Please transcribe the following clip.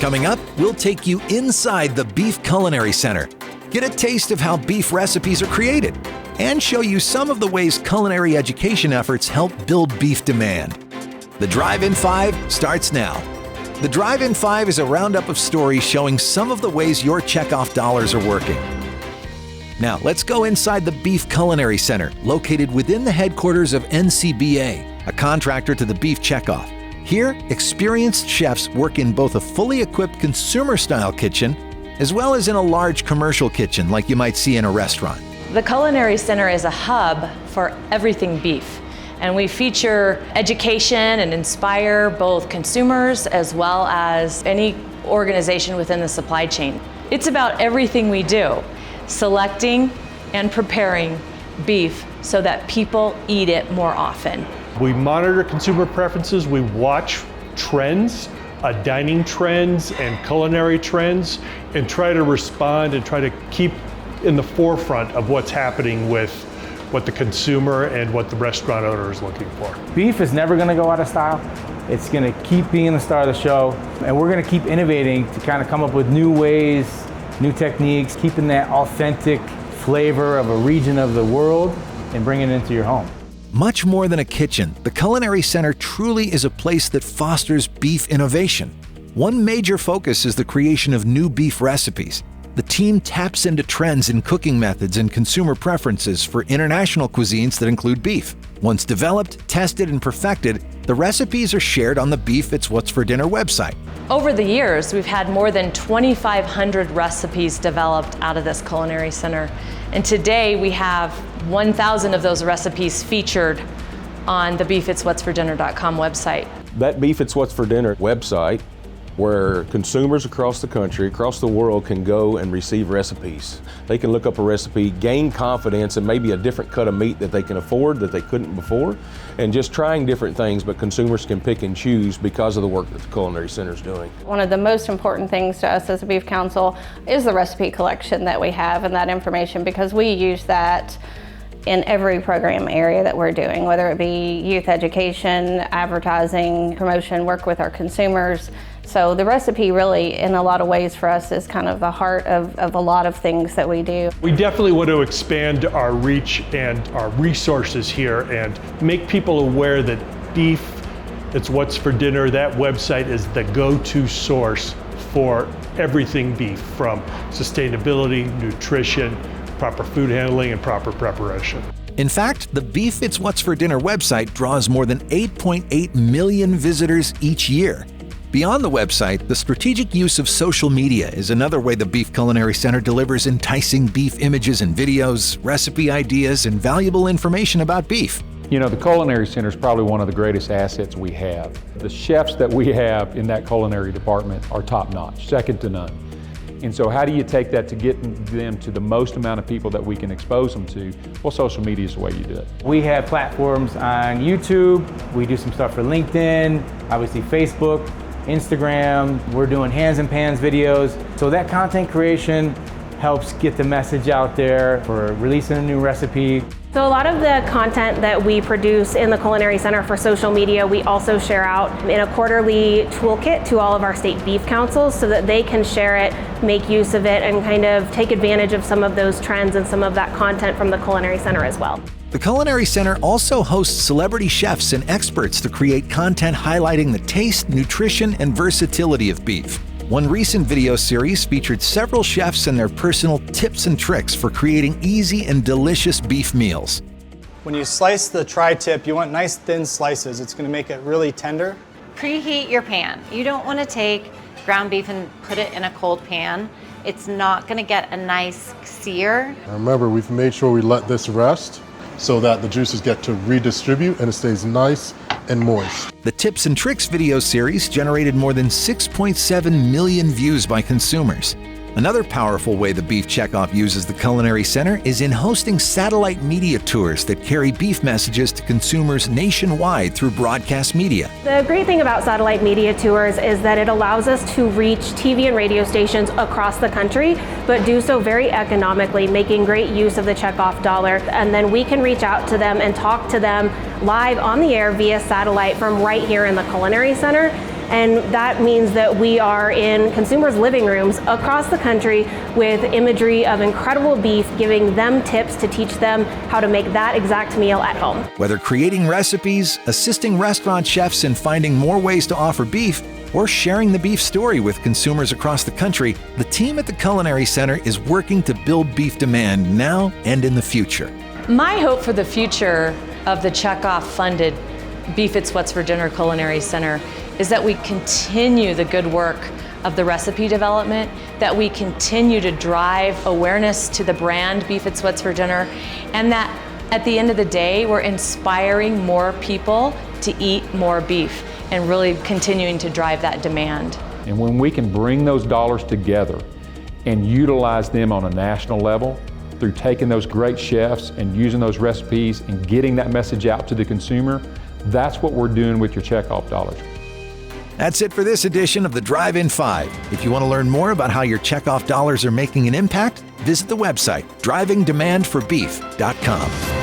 Coming up, we'll take you inside the Beef Culinary Center, get a taste of how beef recipes are created, and show you some of the ways culinary education efforts help build beef demand. The Drive-In 5 starts now. The Drive-In 5 is a roundup of stories showing some of the ways your checkoff dollars are working. Now, let's go inside the Beef Culinary Center, located within the headquarters of NCBA, a contractor to the Beef Checkoff. Here, experienced chefs work in both a fully equipped consumer-style kitchen as well as in a large commercial kitchen like you might see in a restaurant. The Culinary Center is a hub for everything beef, and we feature education and inspire both consumers as well as any organization within the supply chain. It's about everything we do, selecting and preparing beef so that people eat it more often. We monitor consumer preferences, we watch trends, dining trends and culinary trends, and try to respond and try to keep in the forefront of what's happening with what the consumer and what the restaurant owner is looking for. Beef is never gonna go out of style. It's gonna keep being the star of the show, and we're gonna keep innovating to kind of come up with new ways, new techniques, keeping that authentic flavor of a region of the world and bringing it into your home. Much more than a kitchen, the Culinary Center truly is a place that fosters beef innovation. One major focus is the creation of new beef recipes. The team taps into trends in cooking methods and consumer preferences for international cuisines that include beef. Once developed, tested, and perfected, the recipes are shared on the Beef It's What's for Dinner website. Over the years, we've had more than 2,500 recipes developed out of this Culinary Center. And today we have 1,000 of those recipes featured on the beefitswhatsfordinner.com website. That Beef It's What's for Dinner website, where consumers across the country, across the world can go and receive recipes. They can look up a recipe, gain confidence and maybe a different cut of meat that they can afford that they couldn't before, and just trying different things, but consumers can pick and choose because of the work that the Culinary Center is doing. One of the most important things to us as a Beef Council is the recipe collection that we have and that information, because we use that in every program area that we're doing, whether it be youth education, advertising, promotion, work with our consumers. So the recipe really, in a lot of ways for us, is kind of the heart of a lot of things that we do. We definitely want to expand our reach and our resources here and make people aware that Beef It's What's for Dinner, that website is the go-to source for everything beef, from sustainability, nutrition, proper food handling, and proper preparation. In fact, the Beef It's What's for Dinner website draws more than 8.8 million visitors each year. Beyond the website, the strategic use of social media is another way the Beef Culinary Center delivers enticing beef images and videos, recipe ideas, and valuable information about beef. You know, the Culinary Center is probably one of the greatest assets we have. The chefs that we have in that culinary department are top-notch, second to none. And so how do you take that to get them to the most amount of people that we can expose them to? Well, social media is the way you do it. We have platforms on YouTube, we do some stuff for LinkedIn, obviously Facebook, Instagram, we're doing hands and pans videos. So that content creation helps get the message out there for releasing a new recipe. So a lot of the content that we produce in the Culinary Center for social media, we also share out in a quarterly toolkit to all of our state beef councils so that they can share it, make use of it, and kind of take advantage of some of those trends and some of that content from the Culinary Center as well. The Culinary Center also hosts celebrity chefs and experts to create content highlighting the taste, nutrition, and versatility of beef. One recent video series featured several chefs and their personal tips and tricks for creating easy and delicious beef meals. When you slice the tri-tip, you want nice thin slices. It's going to make it really tender. Preheat your pan. You don't want to take ground beef and put it in a cold pan. It's not going to get a nice sear. Remember, we've made sure we let this rest so that the juices get to redistribute and it stays nice and moist. The Tips and Tricks video series generated more than 6.7 million views by consumers. Another powerful way the Beef Checkoff uses the Culinary Center is in hosting satellite media tours that carry beef messages to consumers nationwide through broadcast media. The great thing about satellite media tours is that it allows us to reach TV and radio stations across the country, but do so very economically, making great use of the checkoff dollar. And then we can reach out to them and talk to them live on the air via satellite from right here in the Culinary Center. And that means that we are in consumers' living rooms across the country with imagery of incredible beef, giving them tips to teach them how to make that exact meal at home. Whether creating recipes, assisting restaurant chefs in finding more ways to offer beef, or sharing the beef story with consumers across the country, the team at the Culinary Center is working to build beef demand now and in the future. My hope for the future of the Checkoff-funded Beef It's What's for Dinner Culinary Center is that we continue the good work of the recipe development, that we continue to drive awareness to the brand Beef It's What's for Dinner, and that at the end of the day, we're inspiring more people to eat more beef and really continuing to drive that demand. And when we can bring those dollars together and utilize them on a national level through taking those great chefs and using those recipes and getting that message out to the consumer, that's what we're doing with your checkoff dollars. That's it for this edition of the Drive-In 5. If you want to learn more about how your checkoff dollars are making an impact, visit the website drivingdemandforbeef.com.